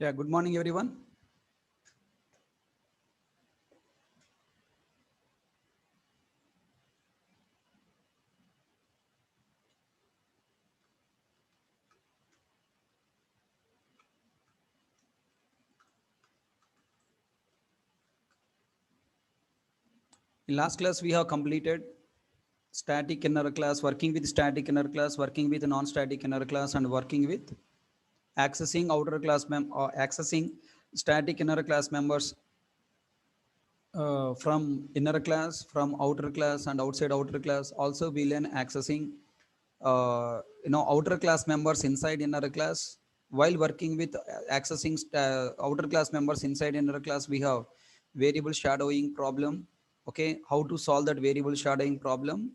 Yeah, good morning, everyone. In last class, we have completed static inner class, working with static inner class, working with non-static inner class, and working with accessing outer class or accessing static inner class members from inner class, from outer class, and outside outer class. Also, we learn accessing outer class members inside inner class. While working with accessing outer class members inside inner class, we have variable shadowing problem. Okay, how to solve that variable shadowing problem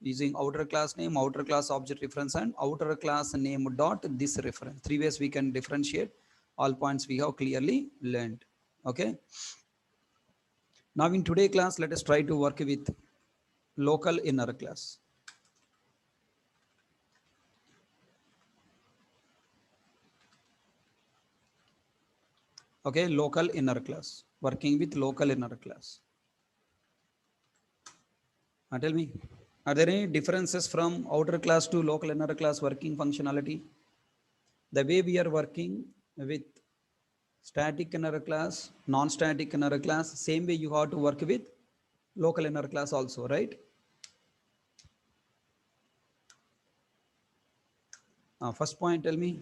using outer class name, outer class object reference, and outer class name dot this reference. Three ways we can differentiate. All points we have clearly learned. Okay. Now in today class, let us try to work with local inner class. Okay, local inner class, working with local inner class. Tell me, are there any differences from outer class to local inner class working functionality? The way we are working with static inner class, non-static inner class, same way you have to work with local inner class also, right? First point, tell me.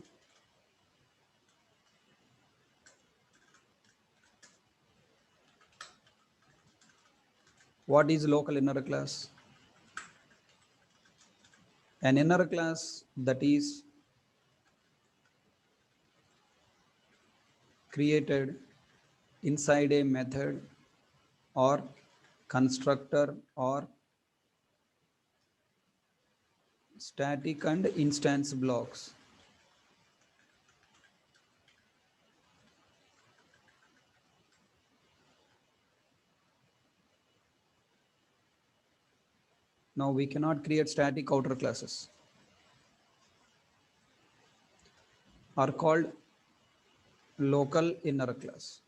What is local inner class? An inner class that is created inside a method or constructor or static and instance blocks. Now we cannot create static outer classes, are called local inner class.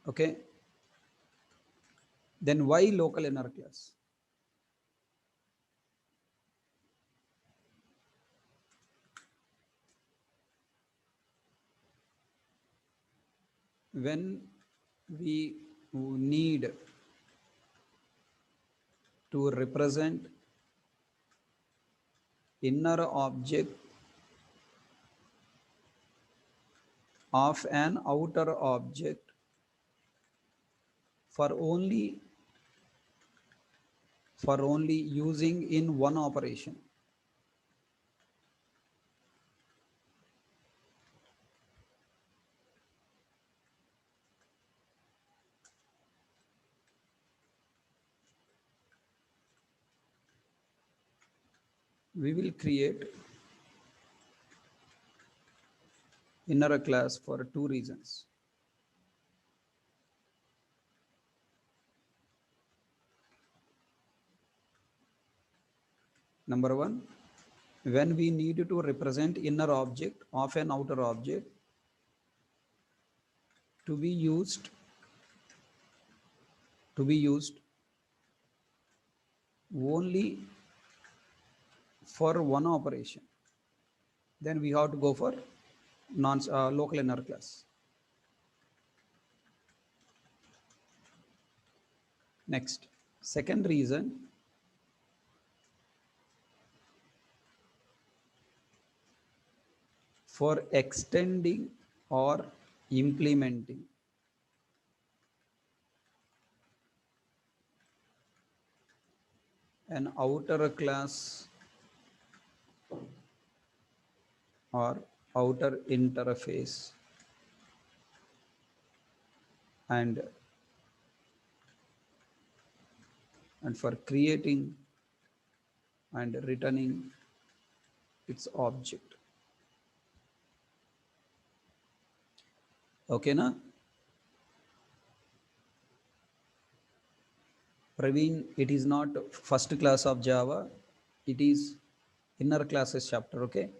Okay, then why local inner class? When we need to represent inner object of an outer object for only using in one operation, we will create inner class for two reasons. Number one, when we need to represent inner object of an outer object to be used only for one operation, then we have to go for local inner class. Next, second reason, for extending or implementing an outer class or outer interface and for creating and returning its object. Okay, na? Praveen, it is not first class of Java, it is inner classes chapter, okay?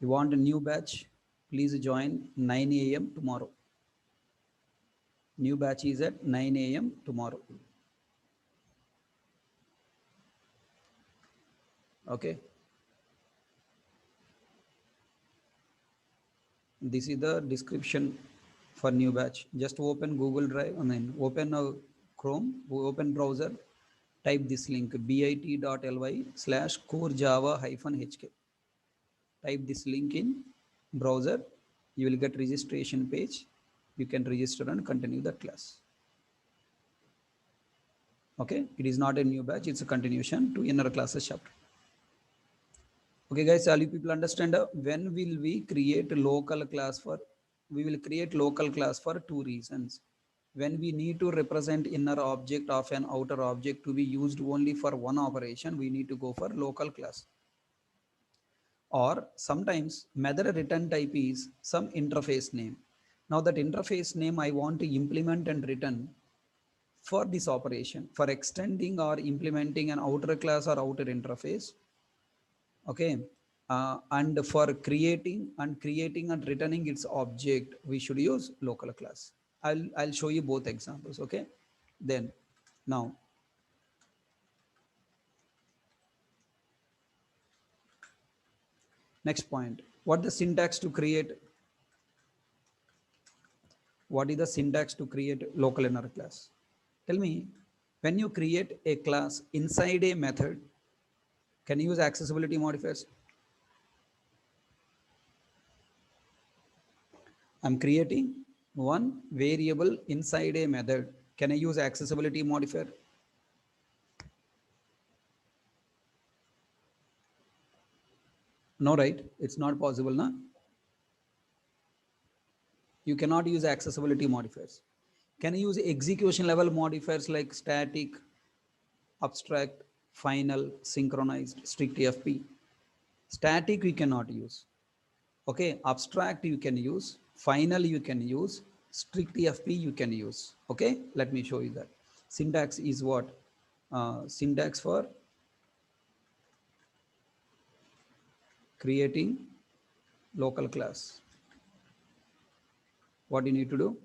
You want a new batch? Please join 9 a.m. tomorrow. New batch is at 9 a.m. tomorrow. Okay. This is the description for new batch. Just open Google Drive. Open a Chrome, open browser, type this link bit.ly/core java-hk. Type this link in browser. You will get registration page. You can register and continue the class. Okay, it is not a new batch, it's a continuation to inner classes chapter. Okay guys, all you people understand when will we create a local class for? We will create local class for two reasons. When we need to represent inner object of an outer object to be used only for one operation, we need to go for local class. Or sometimes method return type is some interface name. Now that interface name I want to implement and return for this operation, for extending or implementing an outer class or outer interface. Okay, and for creating and returning its object, we should use local class. I'll show you both examples. Okay, then now next point, what the syntax to create? What is the syntax to create local inner class? Tell me, when you create a class inside a method, can you use accessibility modifiers? I'm creating one variable inside a method. Can I use accessibility modifier? No, right? It's not possible, na? You cannot use accessibility modifiers. Can you use execution level modifiers like static, abstract, final, synchronized, strict FP? Static we cannot use. Okay, abstract you can use, final you can use, strict FP you can use. Okay, let me show you that. Syntax is what? Syntax for creating local class. What you need to do?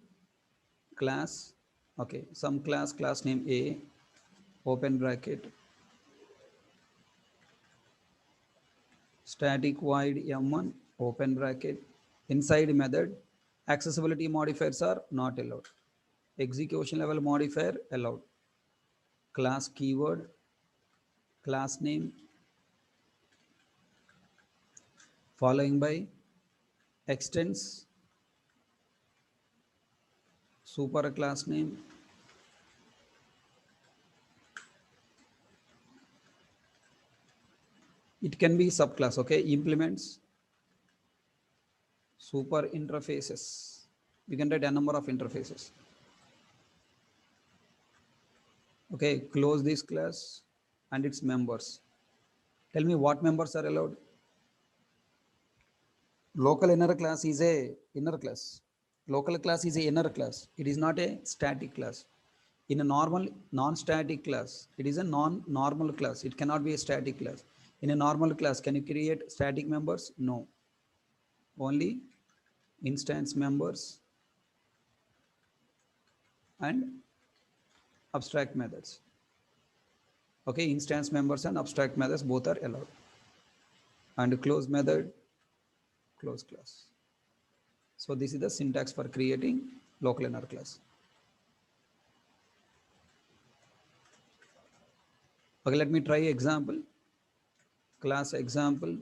Class, okay, some class name A, open bracket, static void m1, open bracket, inside method, accessibility modifiers are not allowed, execution level modifier allowed, class keyword, class name, following by extends, super class name, it can be subclass. Okay, implements, super interfaces, we can write a number of interfaces. Okay, close this class and its members. Tell me what members are allowed? Local inner class is a inner class. Local class is a inner class. It is not a static class. In a normal non-static class, it is a non-normal class. It cannot be a static class. In a normal class, can you create static members? No. Only instance members and abstract methods. Okay, instance members and abstract methods both are allowed. And close method, close class. So this is the syntax for creating local inner class. Okay, let me try example. Class example.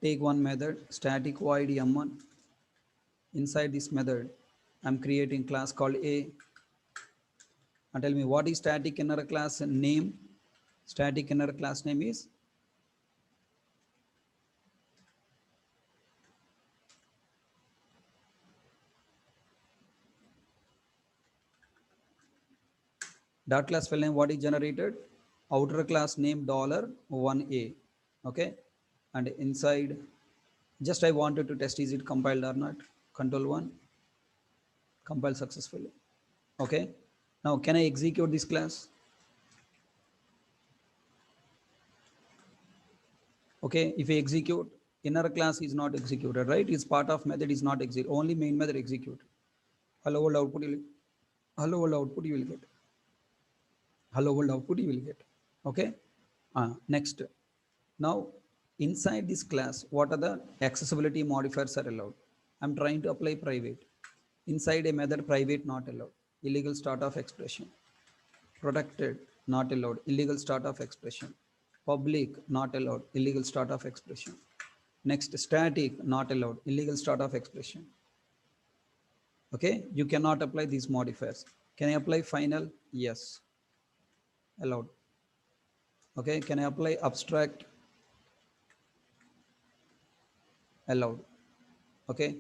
Take one method, static void m1. Inside this method, I'm creating class called A. And tell me what is static inner class name? Static inner class name is dot class file name. What is generated? Outer class name $1A. Okay, and inside, just I wanted to test is it compiled or not. Control 1, compile successfully. Okay, now can I execute this class? Okay, if we execute, inner class is not executed, right? It's part of method is not execute. Only main method execute. Hello world output you will, hello world output you will get. Hello world output you will get. Okay. Next. Now, inside this class, what are the accessibility modifiers are allowed? I'm trying to apply private. Inside a method, private not allowed. Illegal start of expression. Protected, not allowed. Illegal start of expression. Public, not allowed. Illegal start of expression. Next, static, not allowed. Illegal start of expression. Okay, you cannot apply these modifiers. Can I apply final? Yes, allowed. Okay, can I apply abstract? Allowed. Okay.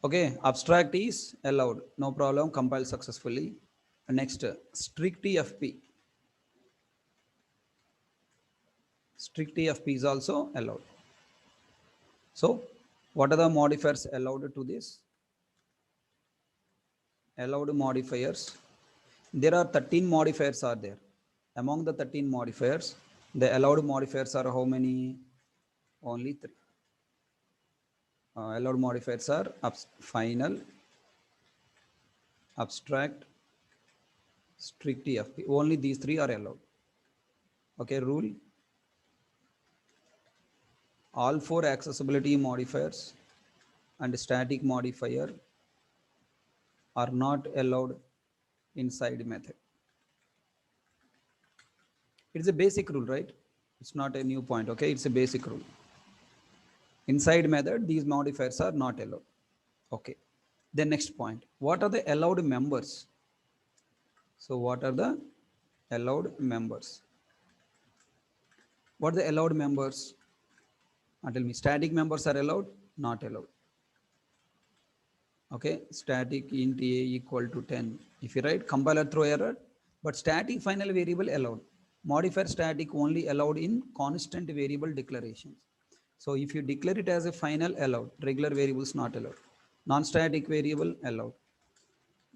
Okay, abstract is allowed. No problem, compile successfully. Next, strict TFP. Strict TFP is also allowed. So, what are the modifiers allowed to this? Allowed modifiers. There are 13 modifiers are there. Among the 13 modifiers, the allowed modifiers are how many? Only three. Allowed modifiers are final, abstract, strict TFP. Only these three are allowed. Okay, rule. All four accessibility modifiers and static modifier are not allowed inside method. It's a basic rule, right? It's not a new point. Okay, it's a basic rule. Inside method, these modifiers are not allowed. Okay. The next point. What are the allowed members? So what are the allowed members? What are the allowed members? Tell me. Static members are allowed? Not allowed. Okay, static int a equal to 10. If you write compiler throw error, but static final variable allowed. Modifier static only allowed in constant variable declarations. So if you declare it as a final, allowed. Regular variables not allowed. Non-static variable allowed.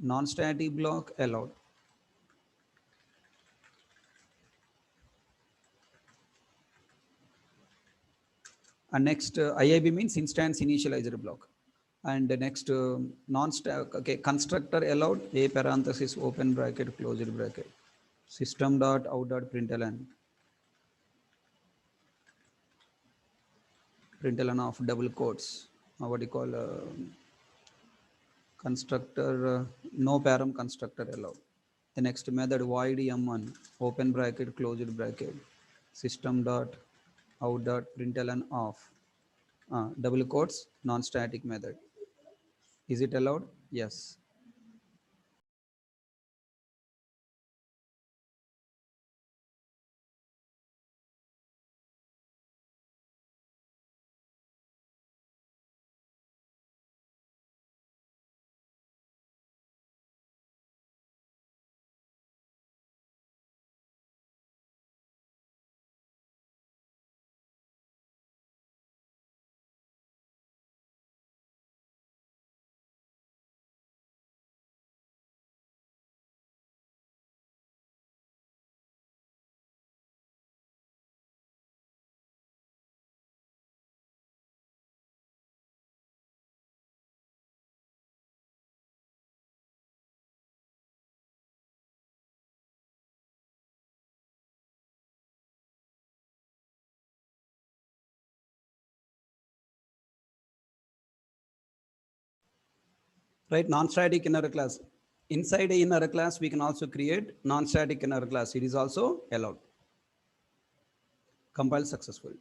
Non-static block allowed. And next IIB means instance initializer block. And the next non-static, okay, constructor allowed, a parenthesis open bracket closed bracket, system dot out dot println of double quotes. What do you call constructor? No param constructor allowed. The next method void m1 open bracket closed bracket, system dot out dot println of double quotes non-static method. Is it allowed? Yes. right? Non-static inner class. Inside a inner class, we can also create non-static inner class. It is also allowed. Compile successful.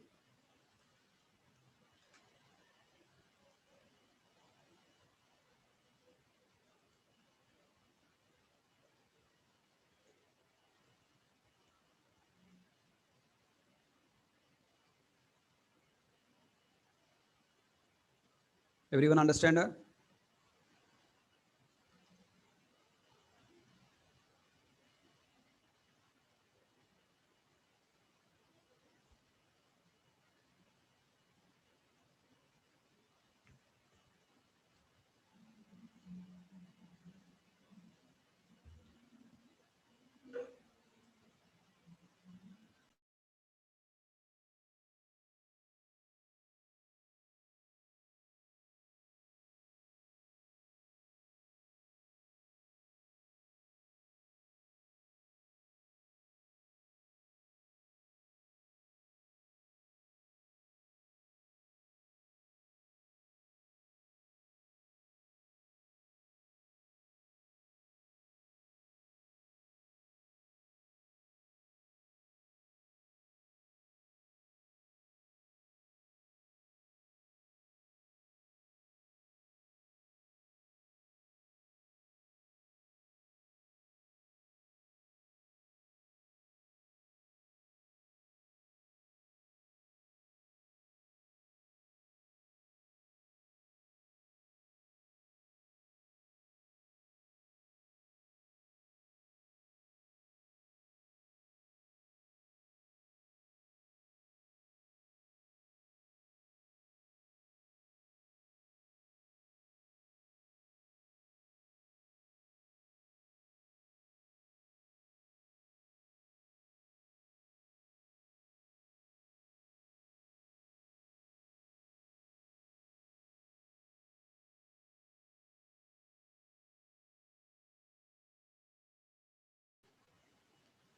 Everyone understand?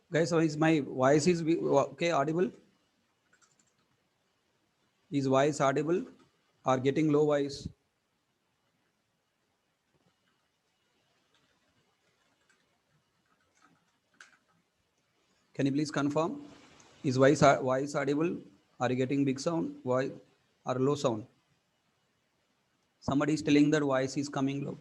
Guys, so is my voice is okay audible? Is voice audible or getting low voice? Can you please confirm? Is voice audible? Are you getting big sound? Voice or low sound? Somebody is telling that voice is coming low.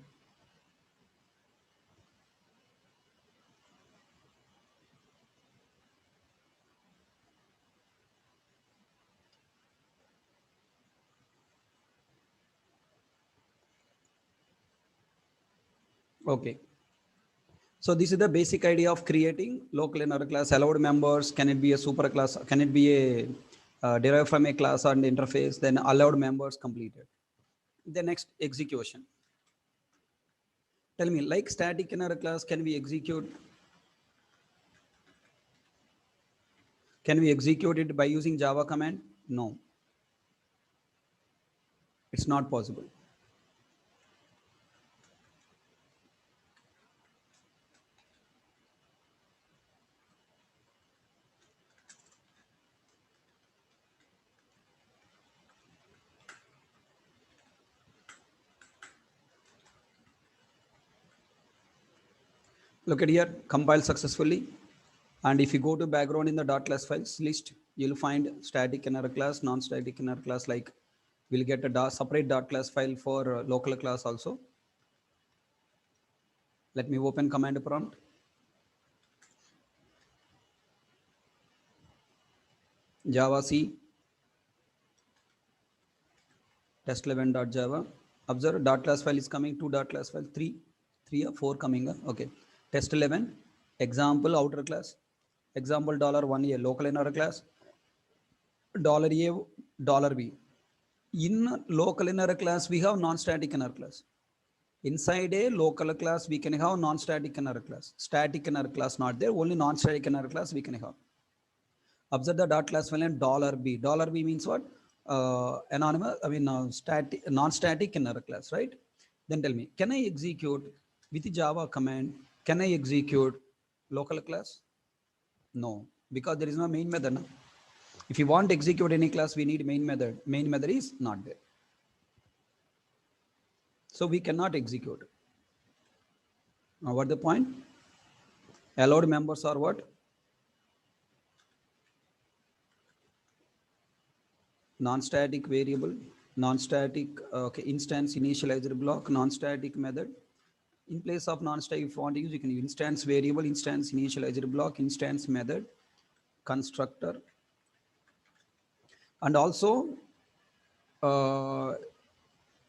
Okay. So this is the basic idea of creating local inner class, allowed members. Can it be a super class? Can it be a derived from a class and interface? Then allowed members completed. The next execution. Tell me, like static inner class, can we execute? Can we execute it by using Java command? No, it's not possible. Look at here, compile successfully. And if you go to background in the .class files list, you'll find static inner class, non-static inner class. Like we'll get a separate .class file for local class also. Let me open command prompt. Java C test11.java. Observe .class file is coming, two .class file, three or four coming. Okay, test11 example outer class, example $1 a local inner class, $a $b. In local inner class we have non-static inner class. Inside a local class we can have non-static inner class. Static inner class not there, only non-static inner class we can have. Observe the .class file and $b. $b means what? Anonymous, I mean static, non-static inner class, right? Then tell me, can I execute with the Java command? Can I execute local class? No, because there is no main method. No? If you want to execute any class, we need main method. Main method is not there. So we cannot execute. What the point? Allowed members are what? Non-static variable, non-static okay, instance initializer block, non-static method. In place of non-static, if you want to use, you can use instance variable, instance initializer block, instance method, constructor, and also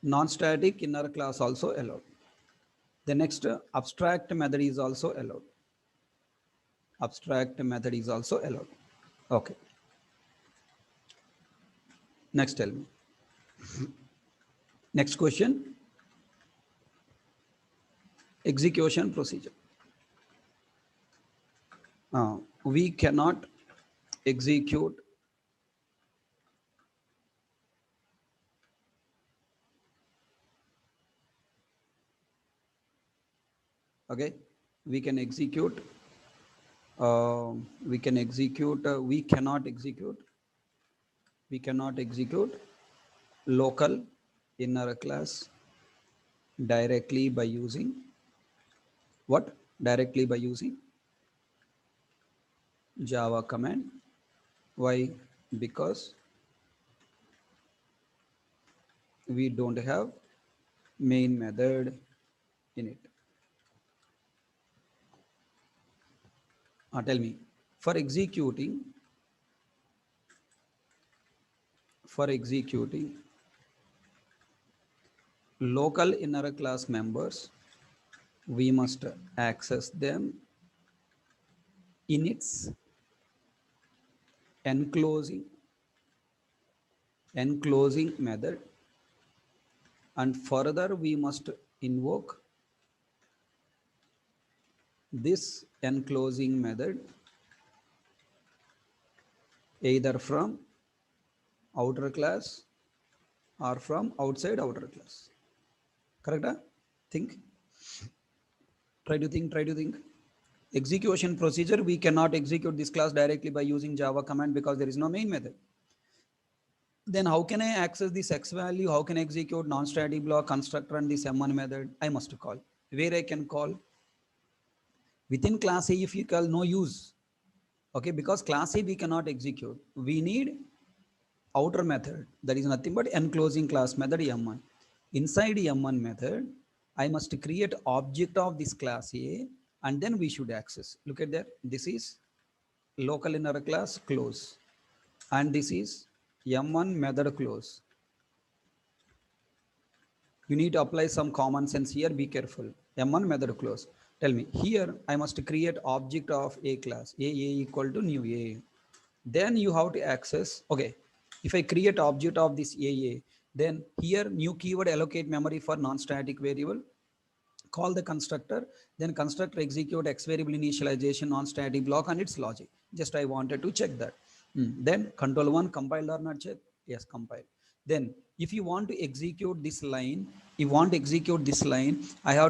non-static inner class also allowed. The next abstract method is also allowed. Abstract method is also allowed. Okay. Next, tell me. Next question. Execution procedure. We cannot execute okay, we can execute we can execute we cannot execute local inner class directly by using what? Directly by using Java command. Why? Because we don't have main method in it. Tell me, for executing local inner class members, we must access them in its enclosing method, and further we must invoke this enclosing method either from outer class or from outside outer class. Correct? Think. Try to think. Execution procedure, we cannot execute this class directly by using Java command because there is no main method. Then how can I access this X value? How can I execute non-static block, constructor, and this M1 method? I must call. Where I can call? Within class A, if you call, no use. Okay, because class A we cannot execute. We need outer method. That is nothing but enclosing class method M1. Inside M1 method, I must create object of this class A, and then we should access. Look at that. This is local inner class close, and this is M1 method close. You need to apply some common sense here. Be careful. M1 method close. Tell me, here I must create object of A class. A equal to new A. Then you have to access. Okay, if I create object of this A, then here new keyword allocate memory for non-static variable. Call the constructor, then constructor execute X variable initialization non-static block and its logic. Just I wanted to check that. Then control 1 compiled or not check? Yes, compile. Then if you want to execute this line, I have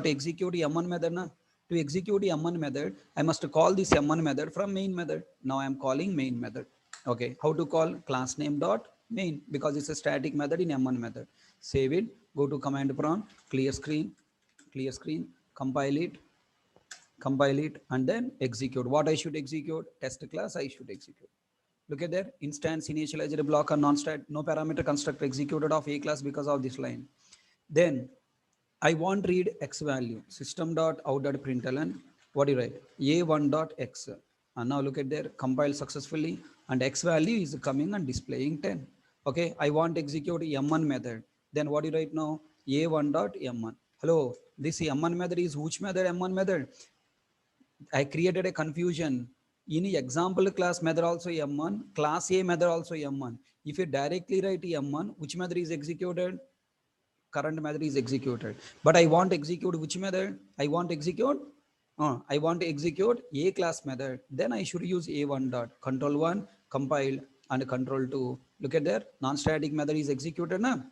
to execute M1 method. Na? To execute M1 method, I must call this M1 method from main method. Now I am calling main method. Okay, how to call? Class name dot main, because it's a static method in M1 method. Save it, go to command prompt, clear screen, compile it, and then execute. What I should execute? Test class I should execute. Look at there, instance initializer block or non-stat, no parameter constructor executed of A class because of this line. Then I want read X value, system.out.println, what do you write? A1.x. And now look at there, compile successfully, and X value is coming and displaying 10. Okay, I want execute M1 method. Then what do you write now? A1.M1. Hello, this M1 method is which method? M1 method. I created a confusion. In example class method also M1, class A method also M1. If you directly write M1, which method is executed? Current method is executed. But I want to execute which method? I want to execute A class method. Then I should use A1 dot. Control 1, compile, and control 2. Look at there, non-static method is executed now.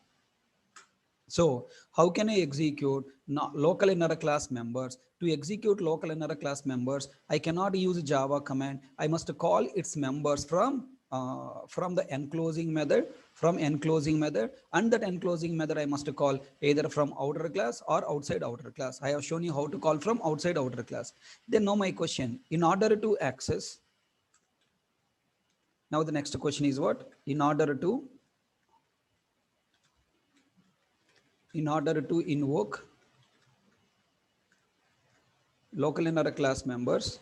So how can I execute local inner class members? To execute local inner class members, I cannot use Java command. I must call its members from from the enclosing method, and that enclosing method I must call either from outer class or outside outer class. I have shown you how to call from outside outer class. Then now my question, in order to access, now the next question is what? In order to invoke local inner class members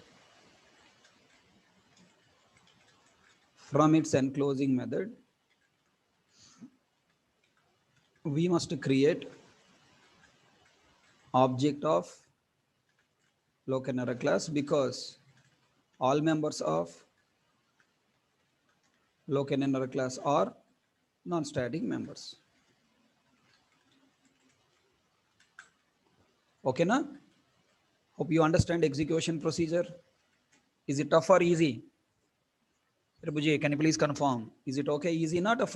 from its enclosing method, we must create object of local inner class, because all members of local inner class are non-static members. Okay, na? Hope you understand execution procedure. Is it tough or easy? Prabhuji, can you please confirm? Is it okay, easy, not tough?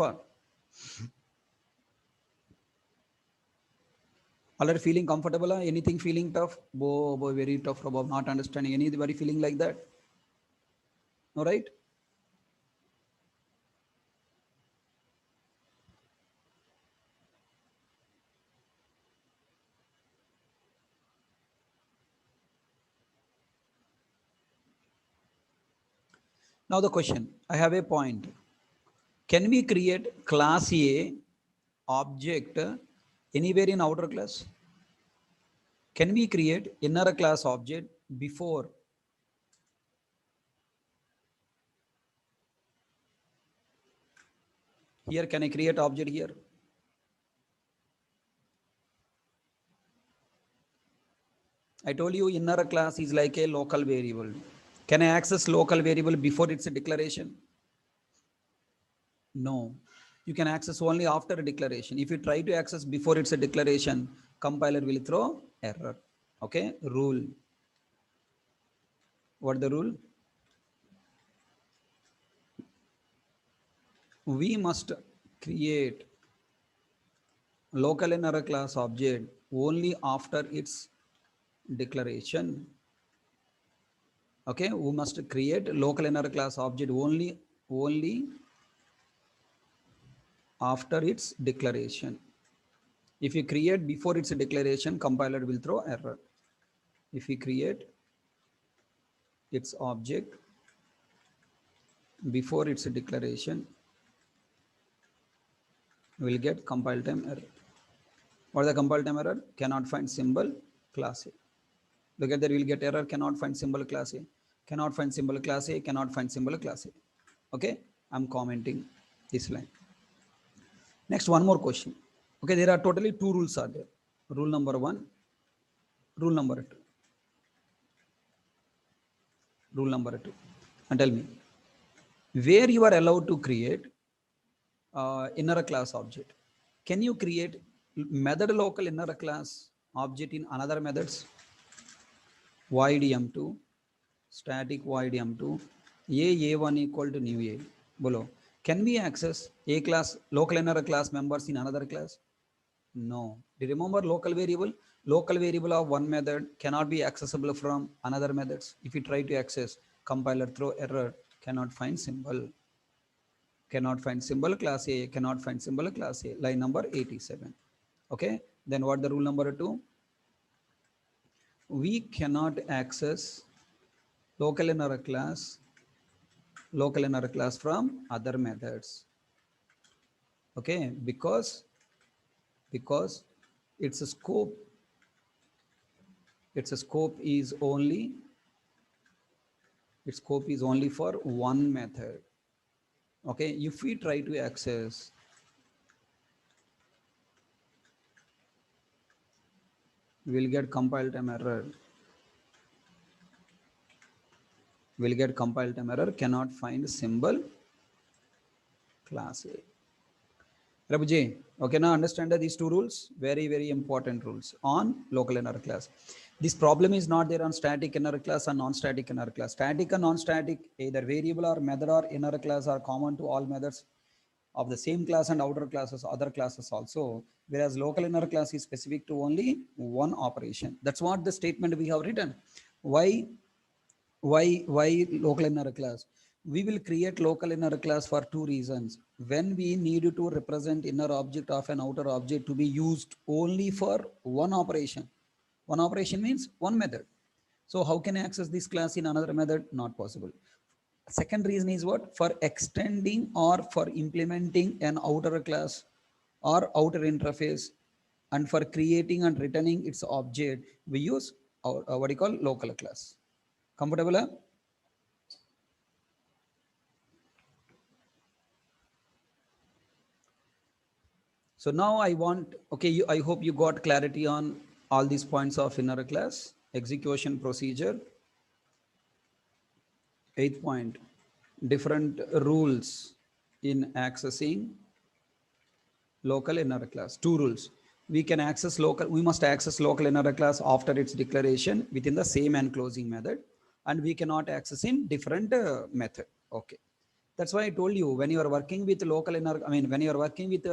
Already feeling comfortable? Anything feeling tough? Boy, very tough about not understanding. Anybody feeling like that? No, right? Now the question, I have a point. Can we create class A object anywhere in outer class? Can we create inner class object before? Here, can I create object here? I told you inner class is like a local variable. Can I access local variable before its a declaration? No. You can access only after a declaration. If you try to access before it's a declaration, compiler will throw error. Okay, rule. What the rule? We must create local inner class object only after its declaration. Okay, we must create local inner class object only after its declaration. If you create before its declaration, compiler will throw error. If we create its object before its declaration, will get compile time error. What is the compile time error? Cannot find symbol class A. Look at that, will get error, cannot find symbol class A, cannot find symbol class A, cannot find symbol class A. Okay, I'm commenting this line. Next, one more question. Okay, there are totally two rules are there. Rule number one, rule number two. Rule number two. And tell me, where you are allowed to create inner class object. Can you create method local inner class object in another methods? Void M2, static void M2, A1 equal to new A. Below. Can we access A class, local inner class members in another class? No. Do you remember local variable? Local variable of one method cannot be accessible from another methods. If you try to access, compiler throw error, cannot find symbol. Cannot find symbol class A, cannot find symbol class A, line number 87. Okay, then what the rule number two? We cannot access local inner class from other methods. Okay, because its scope is only for one method. Okay, if we try to access, we'll get compile time error. We'll get compile time error, cannot find symbol class A. Prabhuji, okay, now understand that these two rules, very, very important rules on local inner class. This problem is not there on static inner class and non-static inner class. Static and non-static, either variable or method or inner class are common to all methods of the same class and outer classes, other classes also, whereas local inner class is specific to only one operation. That's what the statement we have written. Why local inner class? We will create local inner class for two reasons. When we need to represent inner object of an outer object to be used only for one operation. One operation means one method. So how can I access this class in another method? Not possible. Second reason is what? For extending or for implementing an outer class or outer interface, and for creating and returning its object, we use our, what you call local class. Comfortable? Huh? So now I want, okay, I hope you got clarity on all these points of inner class, execution procedure. Eighth point, different rules in accessing local inner class. Two rules. We can access local, we must access local inner class after its declaration within the same and closing method, and we cannot access in different method. Okay. That's why I told you when you are working with local inner, I mean, when you are working with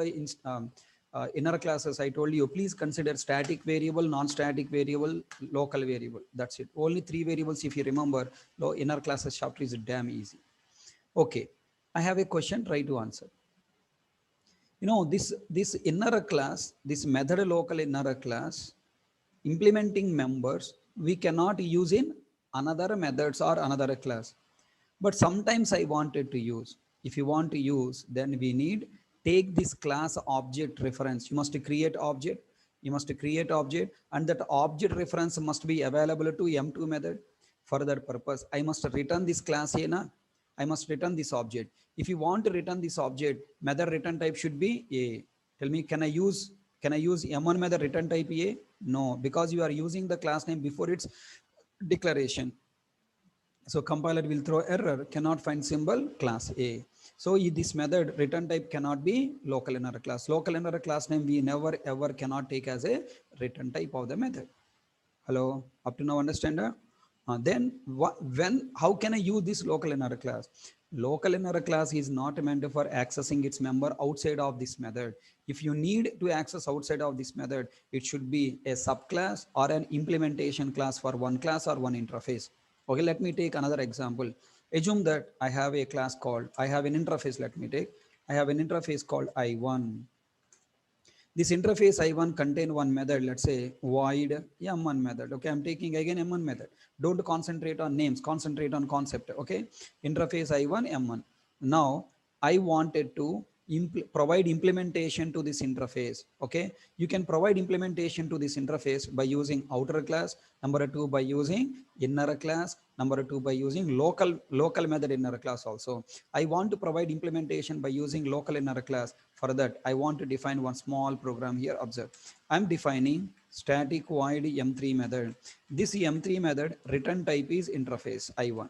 inner classes, I told you, please consider static variable, non-static variable, local variable. That's it. Only three variables. If you remember, inner classes chapter is damn easy. Okay. I have a question, try to answer. You know, this inner class, this method local inner class, implementing members, we cannot use in another methods or another class. But sometimes I wanted to use. If you want to use, then we need take this class object reference. You must create object. You must create object, and that object reference must be available to M2 method. For that purpose, I must return this class here. Na? I must return this object. If you want to return this object, method return type should be A. Tell me, can I use M1 method return type A? No, because you are using the class name before its declaration. So compiler will throw error, cannot find symbol class A. So this method return type cannot be local inner class. Local inner class name we never ever cannot take as a return type of the method. Hello, up to now understand? Then when, how can I use this local inner class? Local inner class is not meant for accessing its member outside of this method. If you need to access outside of this method, it should be a subclass or an implementation class for one class or one interface. Okay, let me take another example. Assume that I have a class called, I have an interface, let me take, I have an interface called I1. This interface I1 contain one method, let's say void M1 method. Okay, I'm taking again M1 method. Don't concentrate on names, concentrate on concept. Okay, interface I1 M1. Now I wanted to provide implementation to this interface. Okay, you can provide implementation to this interface by using outer class. Number two, by using inner class. Number two, by using local method inner class also. I want to provide implementation by using local inner class. For that, I want to define one small program here. Observe, I'm defining static void M3 method. This M3 method return type is interface I1.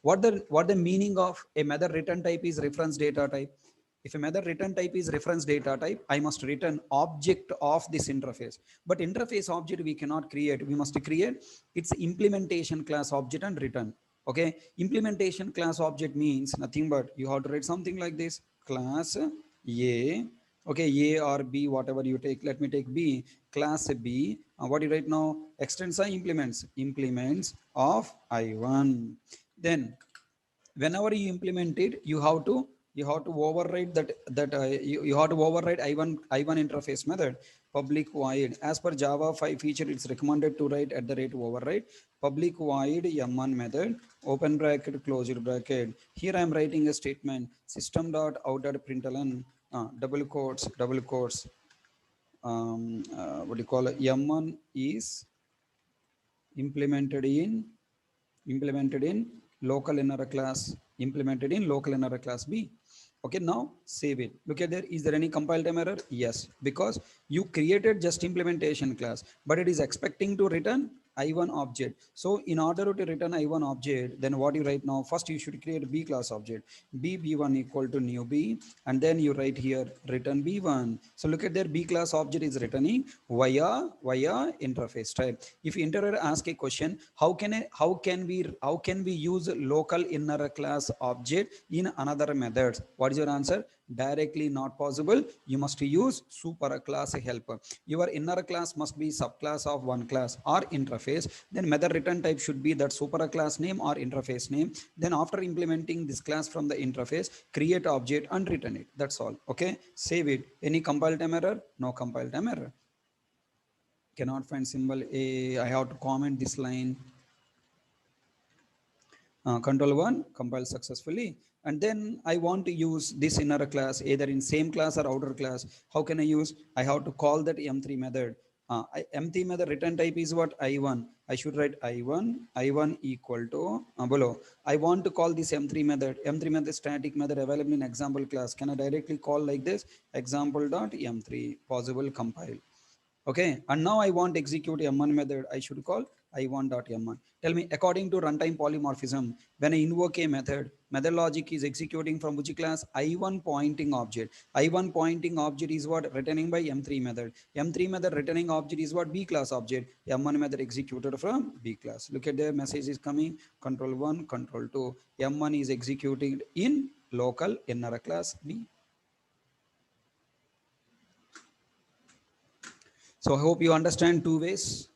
What the meaning of a method return type is reference data type. If a method return type is reference data type, I must return object of this interface. But interface object we cannot create. We must create its implementation class object and return. Okay, implementation class object means nothing but you have to write something like this: class A. Okay, A or B, whatever you take. Let me take B. Class B. What do you write now? Extends implements of I1. Then whenever you implement it, you have to override you have to override I1 interface method public void. As per Java 5 feature, it's recommended to write at the rate override public void M1 method open bracket closure bracket. Here I am writing a statement system dot out dot println double quotes what do you call it, M1 is implemented in implemented in local inner class implemented in local inner class B. Okay, now save it. Look at there. Is there any compile time error? Yes, because you created just implementation class, but it is expecting to return I1 object. So in order to return I1 object, then what you write now? First you should create B class object. B1 equal to new B, and then you write here return B1. So look at there, B class object is returning via interface type. If interpreter ask a question, how can we use local inner class object in another methods? What is your answer? Directly not possible. You must use super class helper. Your inner class must be subclass of one class or interface. interface, then method return type should be that super class name or interface name. Then after implementing this class from the interface, create object and return it. That's all. Okay, save it. Any compile time error? No compile time error. Cannot find symbol A. I have to comment this line. Control 1, compile successfully. And then I want to use this inner class either in same class or outer class. How can I use? I have to call that M3 method. M3 method return type is what? I1. I should write I1 equal to below. I want to call this M3 method. M3 method static method available in example class. Can I directly call like this? Example.m3 possible compile. Okay, and now I want to execute M1 method. I should call I1.M1. Tell me, according to runtime polymorphism, when I invoke a method, method logic is executing from which class? I1 pointing object. I1 pointing object is what? Returning by M3 method. M3 method returning object is what? B class object. M1 method executed from B class. Look at the message is coming. Control 1, control 2. M1 is executed in local inner class B. So I hope you understand two ways.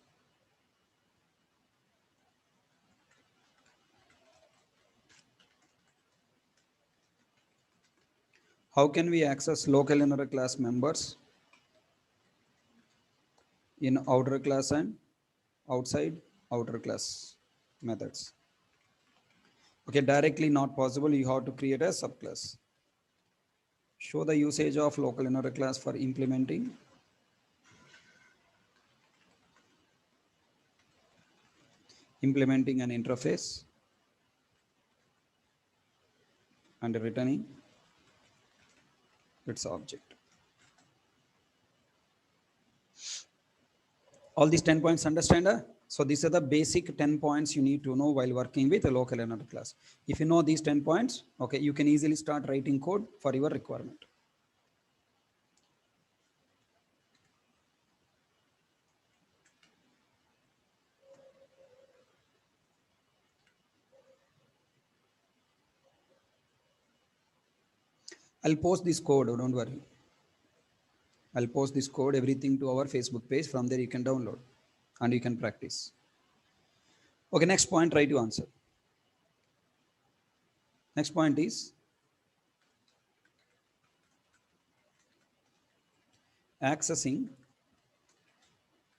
How can we access local inner class members in outer class and outside outer class methods? Okay, directly not possible. You have to create a subclass. Show the usage of local inner class for implementing an interface and returning its object. All these 10 points understand? So these are the basic 10 points you need to know while working with a local inner class. If you know these 10 points, okay, you can easily start writing code for your requirement. I'll post this code, don't worry. I'll post this code, everything to our Facebook page. From there you can download and you can practice. Okay, next point, try to answer. Next point is accessing.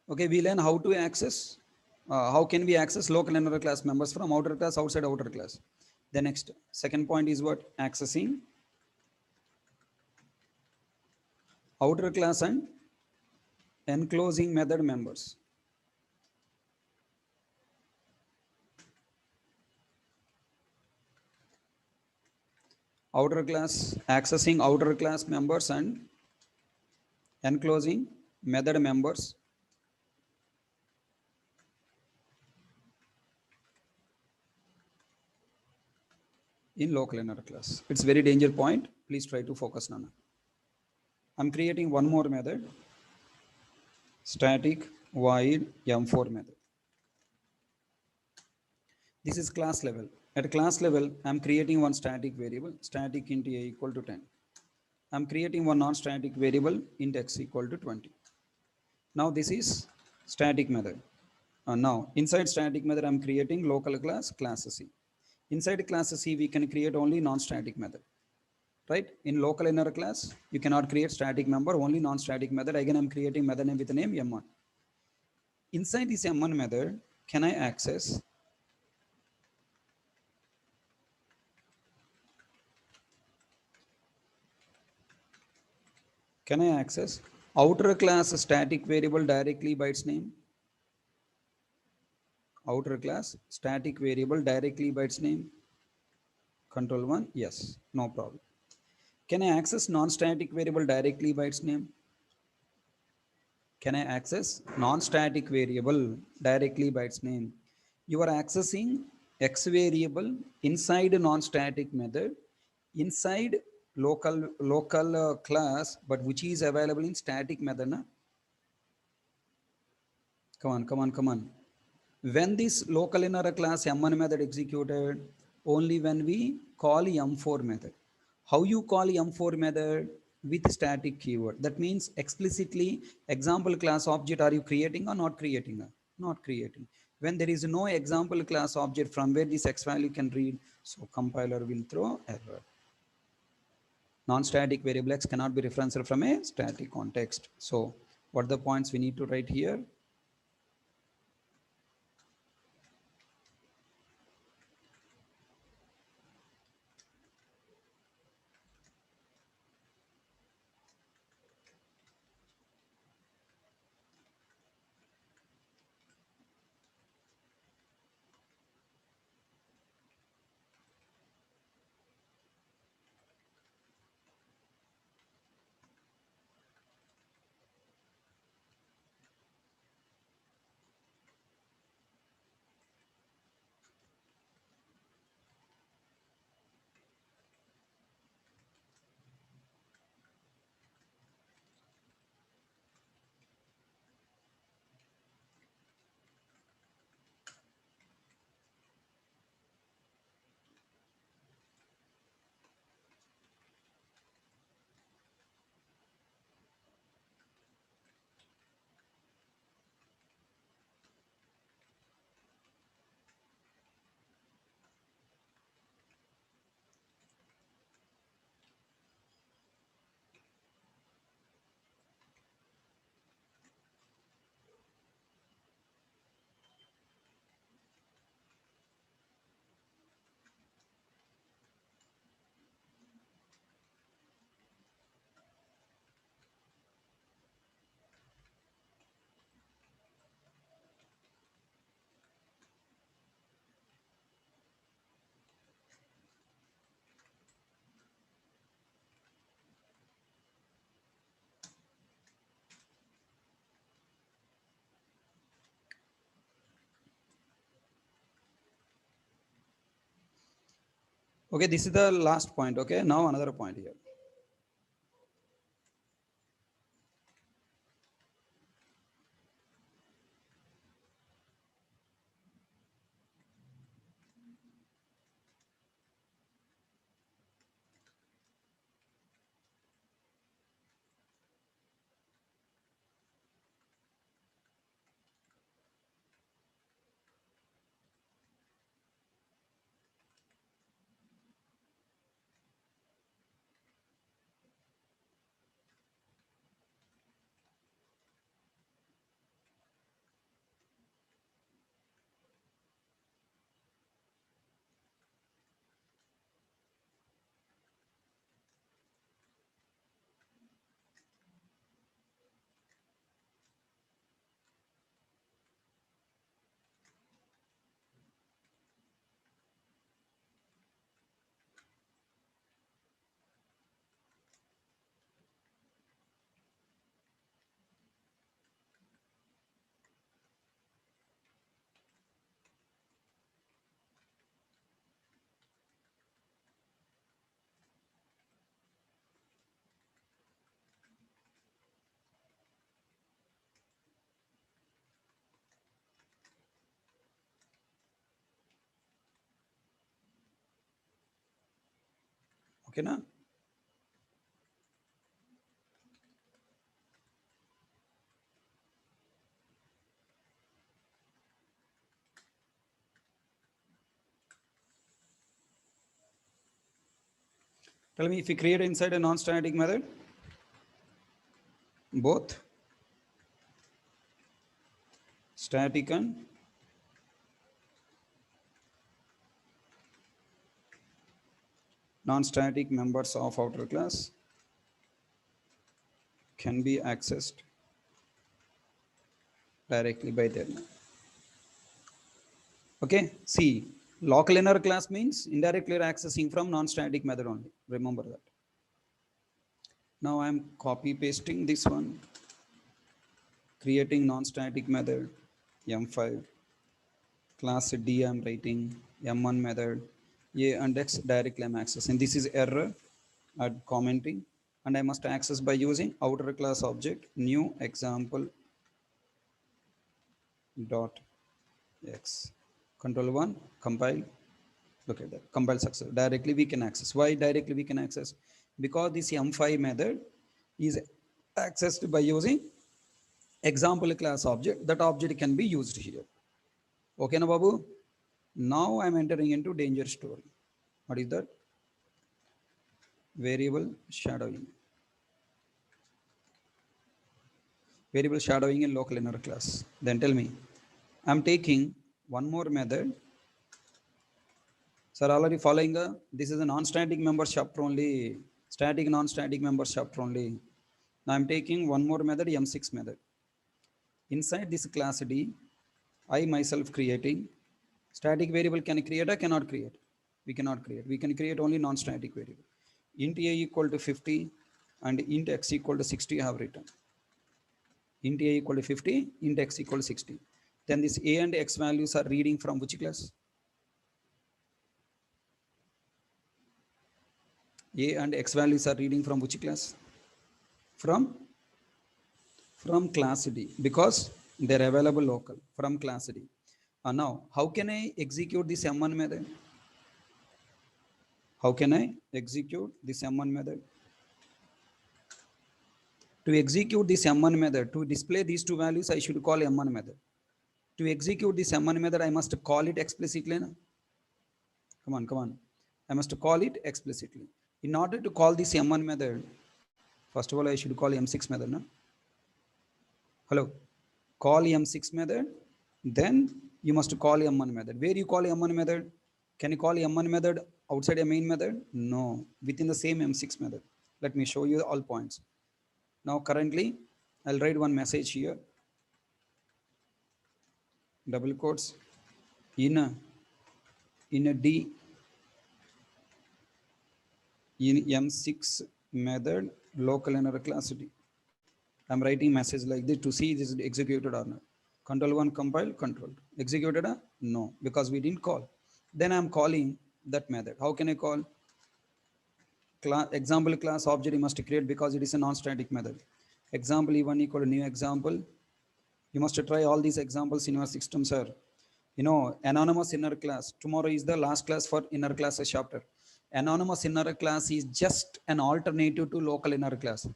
Okay, we learn how to access. How can we access local inner class members from outer class, outside outer class? The next, second point is what? Accessing outer class and enclosing method members. Outer class, accessing outer class members and enclosing method members in local inner class. It's very danger point. Please try to focus on it. I'm creating one more method, static void M4 method. This is class level. At class level, I'm creating one static variable, static int a equal to 10. I'm creating one non-static variable, int x equal to 20. Now this is static method. Now inside static method, I'm creating local class, class C. Inside class C, we can create only non-static method. Right? In local inner class, you cannot create static member, only non-static method. Again, I'm creating method name with the name M1. Inside this M1 method, can I access outer class static variable directly by its name? Outer class static variable directly by its name? Control 1, yes, no problem. Can I access non-static variable directly by its name? Can I access non-static variable directly by its name? You are accessing X variable inside a non-static method, inside local class, but which is available in static method. Na? Come on. When this local inner class M1 method executed, only when we call M4 method. How you call M4 method? With static keyword. That means explicitly example class object are you creating or not creating? Not creating. when there is no example class object from where this X value can read, so compiler will throw error. Non-static variable X cannot be referenced from a static context. So what are the points we need to write here? Okay, this is the last point. Okay, now another point here. Okay, now tell me if we create inside a non-static method, both static and non-static members of outer class can be accessed directly by them. Okay, see, local inner class means indirectly accessing from non-static method only. Remember that. Now I'm copy pasting this one, creating non-static method, M5, class D I'm writing, M1 method, A and X directly I'm accessing. This is error at commenting, and I must access by using outer class object, new example dot X. Control 1, compile. Look at that, compile success. Directly we can access. Why directly we can access? Because this M5 method is accessed by using example class object. That object can be used here. Okay, na Babu? Now I'm entering into danger story. What is that? Variable shadowing. Variable shadowing in local inner class. Then tell me, I'm taking one more method. Sir, already following this is a non-static member chapter only, static non-static member chapter only. Now I'm taking one more method, M6 method. Inside this class D, I myself creating static variable can create or cannot create. We cannot create. We can create only non-static variable. Int a equal to 50 and int x equal to 60 I have written. Int a equal to 50, int x equal to 60. Then this a and x values are reading from which class? A and x values are reading from which class? From class D because they're available local from class D. Now, how can I execute this M1 method? How can I execute this M1 method? To execute this M1 method, to display these two values, I should call M1 method. To execute this M1 method, I must call it explicitly. No? Come on, come on. I must call it explicitly. In order to call this M1 method, first of all, I should call M6 method. No? Hello. Call M6 method, then you must call M1 method. Where you call M1 method? Can you call M1 method outside a main method? No, within the same M6 method. Let me show you all points. Now currently, I'll write one message here, double quotes, in a D, in M6 method, local inner class D. I'm writing message like this to see this is executed or not. Control 1 compile, control. Executed? No, because we didn't call. Then I'm calling that method. How can I call? Example class object you must create because it is a non-static method. Example E1 equal to new example. You must try all these examples in your system, sir. You know, anonymous inner class. Tomorrow is the last class for inner classes chapter. Anonymous inner class is just an alternative to local inner class.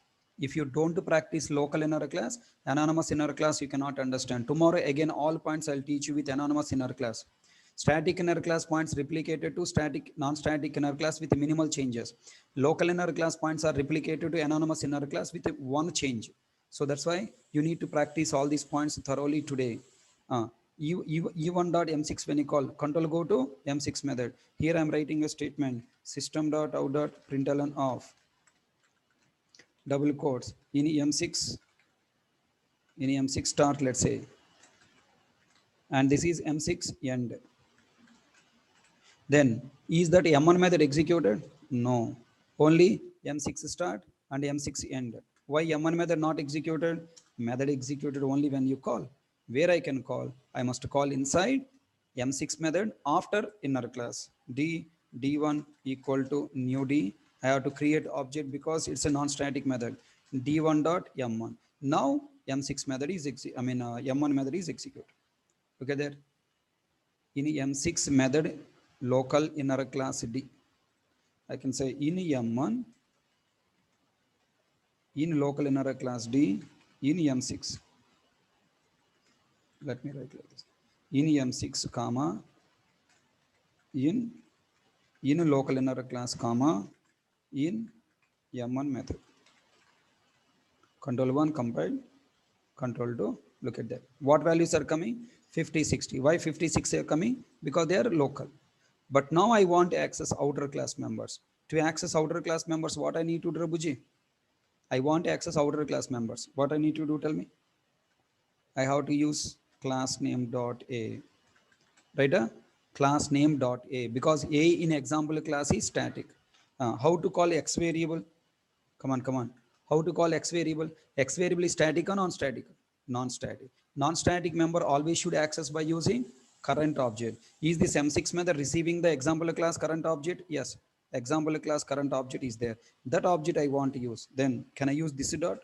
If you don't practice local inner class, anonymous inner class, you cannot understand. Tomorrow, again, all points I'll teach you with anonymous inner class. Static inner class points replicated to static, non-static inner class with minimal changes. Local inner class points are replicated to anonymous inner class with one change. So that's why you need to practice all these points thoroughly today. U1 dot M6 when you call, control go to M6 method. Here I'm writing a statement, system dot out dot println of double quotes in M6, in M6 start, let's say, and this is M6 end. Then is that M1 method executed? No, only M6 start and M6 end. Why M1 method not executed? Method executed only when you call. Where I can call? I must call inside M6 method after inner class. D1 equal to new D. I have to create object because it's a non-static method. D1 dot M1. Now M6 method is M1 method is executed. Okay there. In M6 method local inner class D. I can say in M1 in local inner class D in M6. Let me write like this. In M6 comma in local inner class comma in M1 method. Control 1 compile, control 2, look at that. What values are coming? 50, 60. Why 56 are coming? Because they are local. But now I want to access outer class members. To access outer class members, what I need to do, Buji? I want to access outer class members. What I need to do, tell me? I have to use class name dot a. Right? Class name dot a because a in example class is static. How to call x variable? Come on, come on. How to call x variable? X variable is static or non-static? Non-static. Non-static member always should access by using current object. Is this M6 method receiving the example class current object? Yes. Example class current object is there. That object I want to use. Then can I use this dot?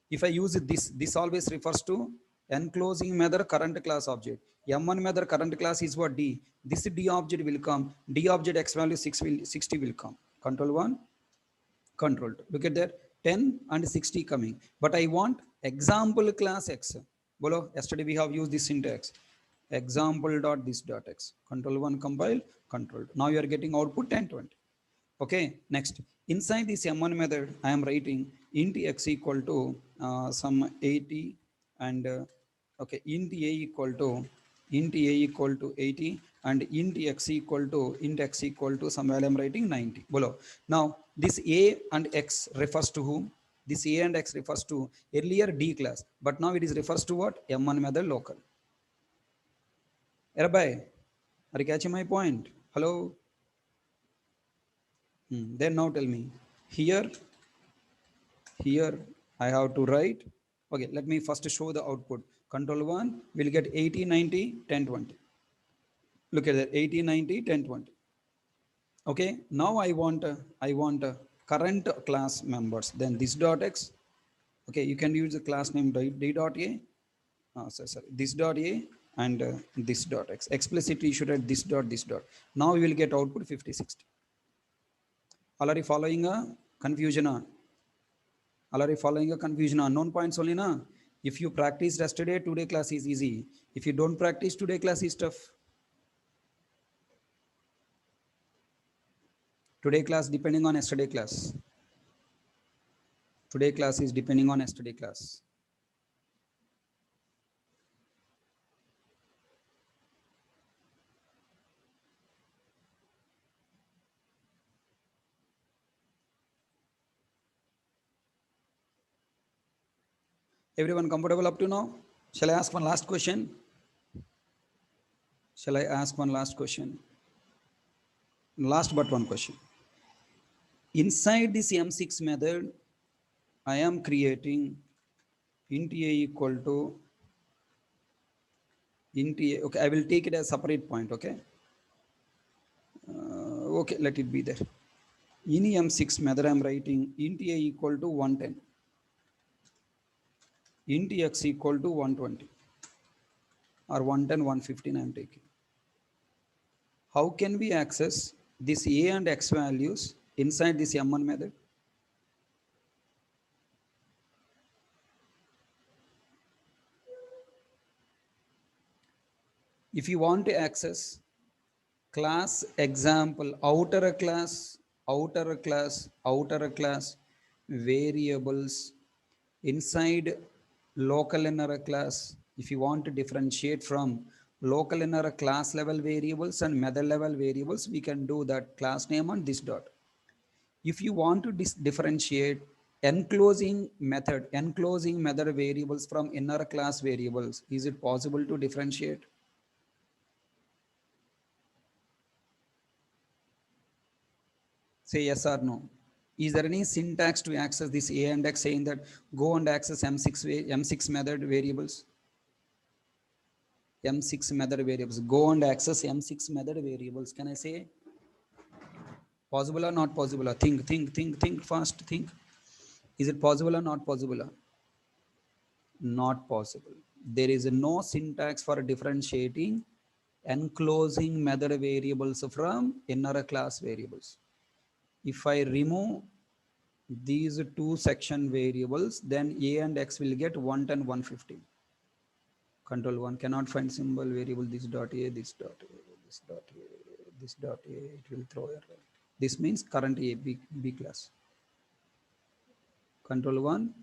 If I use this always refers to enclosing method current class object. M1 method current class is what? D. This D object will come. D object x value 60 will come. Control 1, control 2. Look at that. 10 and 60 coming. But I want example class X. Bolo, yesterday we have used this syntax. example dot this dot x, control 1 compile, control 2. Now you are getting output 1020. Okay, next inside this m1 method I am writing int x equal to some 80 and okay, int a equal to 80 and int x equal to some value I'm writing 90 below. Now this a and x refers to whom? This a and x refers to earlier d class, but now it is refers to what? M1 method local. Erabai, are you catching my point? Hello. Then now tell me, here I have to write, okay, let me first show the output. Control 1 will get 80, 90, 10, 20. Look at that, 80, 90, 10, 20. Okay, now I want current class members. Then this dot x, okay, you can use the class name d dot a, sorry, this dot a and this dot x. Explicitly you should add this dot, this dot. Now you will get output 50, 60. Already following a confusion? Already following a confusion? Unknown points only na. If you practiced yesterday, today class is easy. If you don't practice, today class is tough. Today class depending on yesterday class. Today class is depending on yesterday class. Everyone comfortable up to now? Shall I ask one last question? Shall I ask one last question? Last but one question. Inside this M6 method, I am creating int a equal to int a. Okay, I will take it as separate point. Okay. Okay, let it be there. In M6 method, I am writing int a equal to 110, int x equal to 120, or 110, 115 I am taking. How can we access this a and x values inside this M1 method? If you want to access class example, outer class variables inside local inner class, if you want to differentiate from local inner class level variables and method level variables, we can do that class name on this dot. If you want to differentiate enclosing method variables from inner class variables, is it possible to differentiate? Say yes or no. Is there any syntax to access this a and x saying that go and access M6 method variables? M6 method variables. Go and access M6 method variables. Can I say possible or not possible? Think fast. Think. Is it possible or not possible? Not possible. There is no syntax for differentiating enclosing method variables from inner class variables. If I remove these two section variables, then a and x will get 110, 115. Control 1 cannot find symbol variable this dot a, this dot a, this dot a, this dot a, it will throw error. This means current a, B class. Control 1,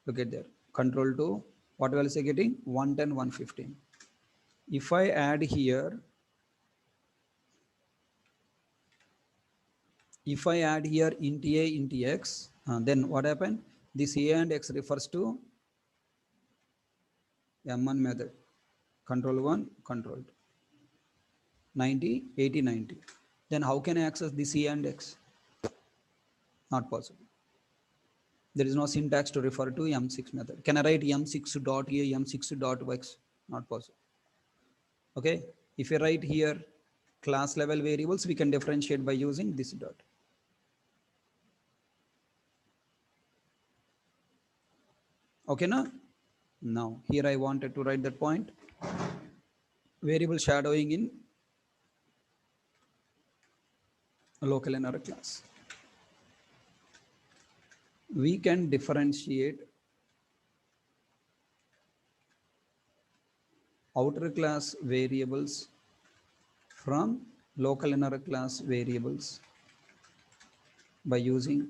look at there. Control 2, what else are getting? 110, 115. If I add here, int a, int x, then what happened? This a and x refers to M1 method. Control 1, control 2. 90, 80, 90. Then how can I access this a and x? Not possible. There is no syntax to refer to M6 method. Can I write M6 dot a, M6 dot x? Not possible. Okay. If you write here class level variables, we can differentiate by using this dot. Okay, now? Now, here I wanted to write that point. Variable shadowing in local inner class. We can differentiate outer class variables from local inner class variables by using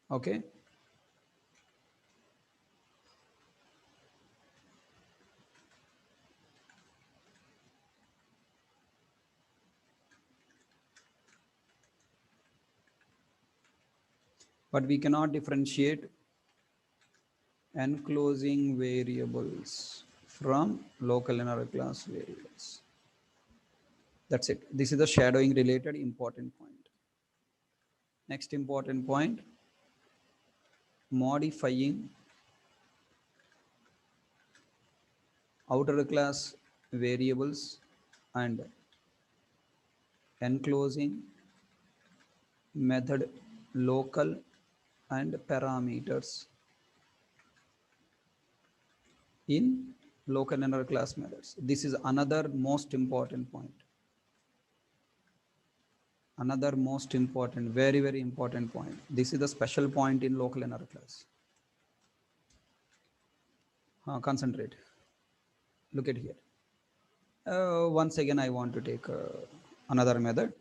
okay. But we cannot differentiate enclosing variables from local inner class variables. That's it. This is the shadowing related important point. Next important point, modifying outer class variables and enclosing method local and parameters in local inner class methods. This is another most important point. Another most important, very, very important point. This is the special point in local inner class. Concentrate. Look at here. Once again, I want to take another method,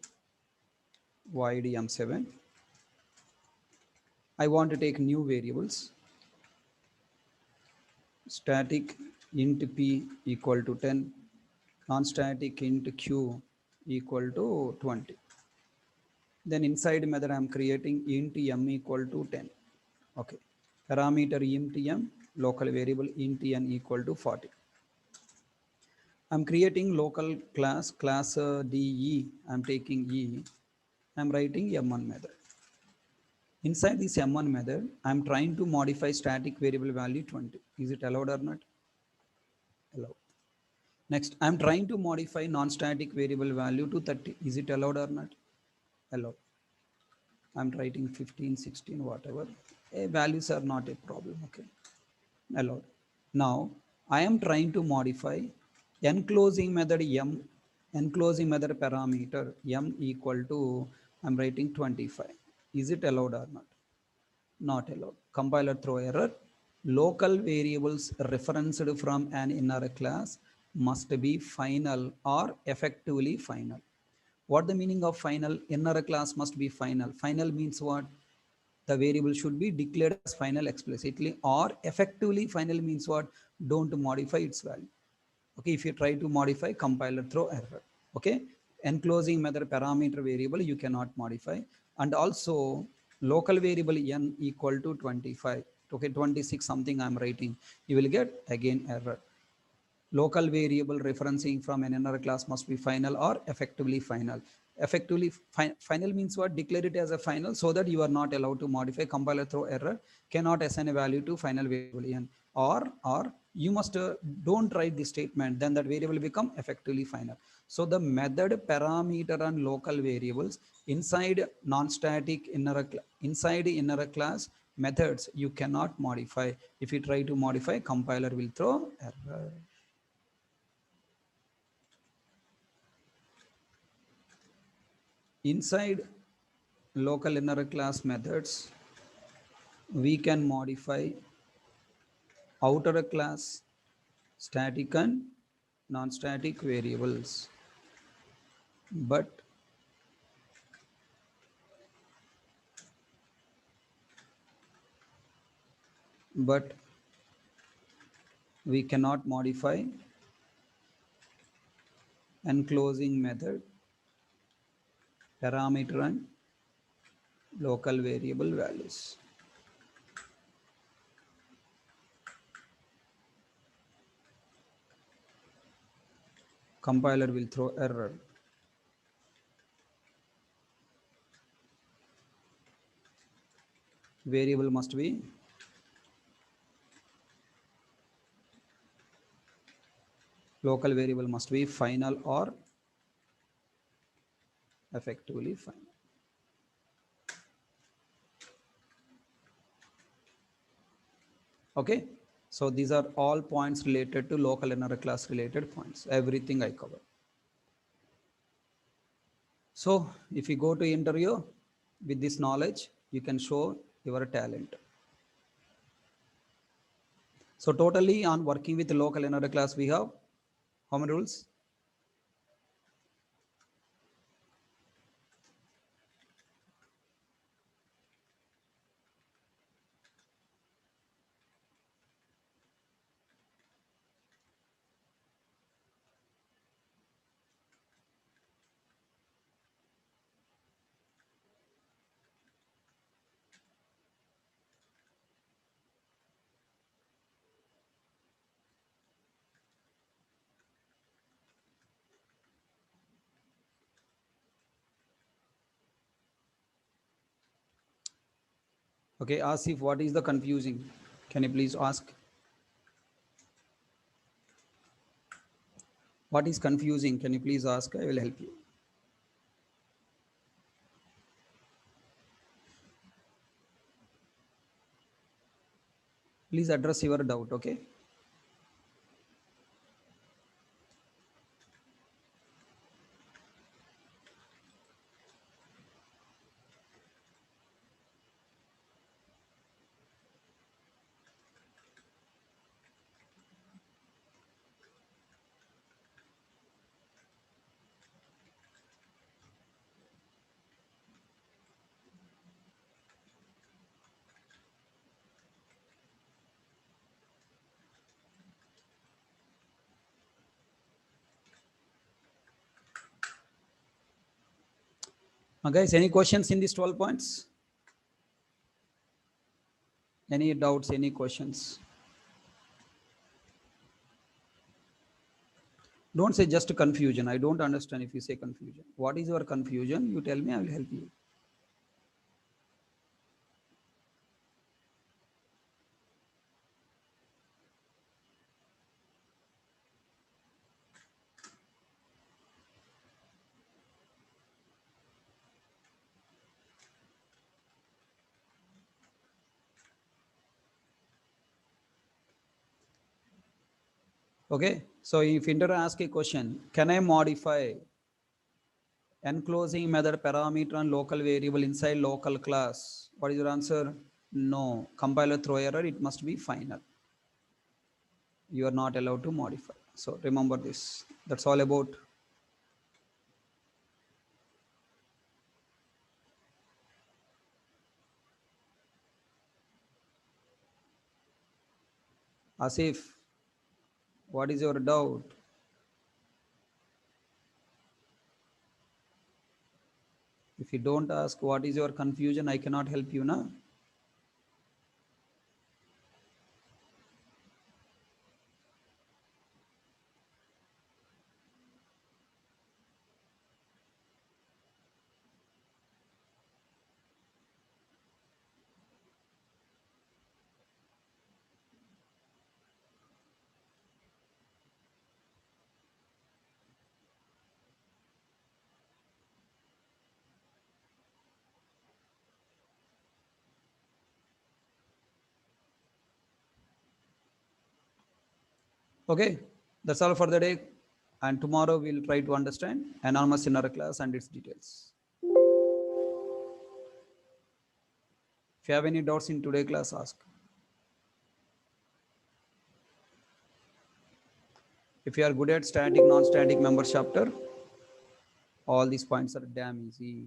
void m7. I want to take new variables, static int p equal to 10, non-static int q equal to 20. Then inside method I am creating int m equal to 10. Okay. Parameter int m, local variable int n equal to 40. I'm creating local class DE. I'm taking E. I'm writing M1 method. Inside this M1 method, I'm trying to modify static variable value 20. Is it allowed or not? Allowed. Next, I'm trying to modify non-static variable value to 30. Is it allowed or not? Allowed. I'm writing 15, 16, whatever. Values are not a problem. Okay. Allowed. Now, I am trying to modify enclosing method M, enclosing method parameter M equal to, I'm writing 25. Is it allowed or not? Not allowed. Compiler throw error. Local variables referenced from an inner class must be final or effectively final. What the meaning of final? Inner class must be final. Final means what? The variable should be declared as final explicitly, or effectively final means what? Don't modify its value. Okay, if you try to modify, compiler throw error. Okay, enclosing method parameter variable you cannot modify, and also local variable n equal to 25. Okay, 26 something I'm writing, you will get again error. Local variable referencing from an inner class must be final or effectively final. Effectively final means what? Declare it as a final so that you are not allowed to modify. Compiler throw error, cannot assign a value to final variable n, or you must don't write the statement, then that variable become effectively final. So the method parameter and local variables inside non-static inside inner class methods you cannot modify. If you try to modify, compiler will throw error. Inside local inner class methods, we can modify outer class static and non-static variables. But we cannot modify enclosing method parameter and local variable values. Compiler will throw error. Variable must be Local variable must be final or effectively final. Okay, so these are all points related to local inner class related points, everything I cover. So if you go to interview with this knowledge, you can show your talent. So totally on working with local inner class, we have how many rules? Okay, Asif, what is the confusing? Can you please ask? What is confusing? Can you please ask? I will help you. Please address your doubt, okay? Guys, any questions in these 12 points? Any doubts, any questions? Don't say just confusion. I don't understand if you say confusion. What is your confusion? You tell me, I will help you. Okay, so if interviewer asks a question, can I modify enclosing method parameter and local variable inside local class? What is your answer? No. Compiler throw error, it must be final. You are not allowed to modify. So remember this. That's all about. Asif, what is your doubt? If you don't ask what is your confusion, I cannot help you now. Okay, that's all for the day. And tomorrow we'll try to understand anonymous inner class and its details. If you have any doubts in today's class, ask. If you are good at static, non-static member chapter, all these points are damn easy.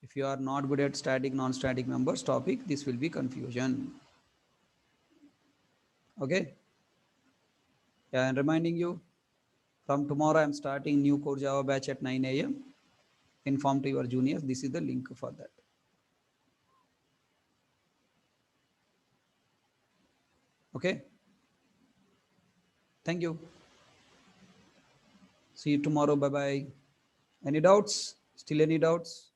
If you are not good at static, non-static members topic, this will be confusion. Okay. Yeah, and reminding you, from tomorrow I'm starting new core Java batch at 9 a.m. Inform to your juniors. This is the link for that. Okay. Thank you. See you tomorrow. Bye bye. Any doubts? Still any doubts?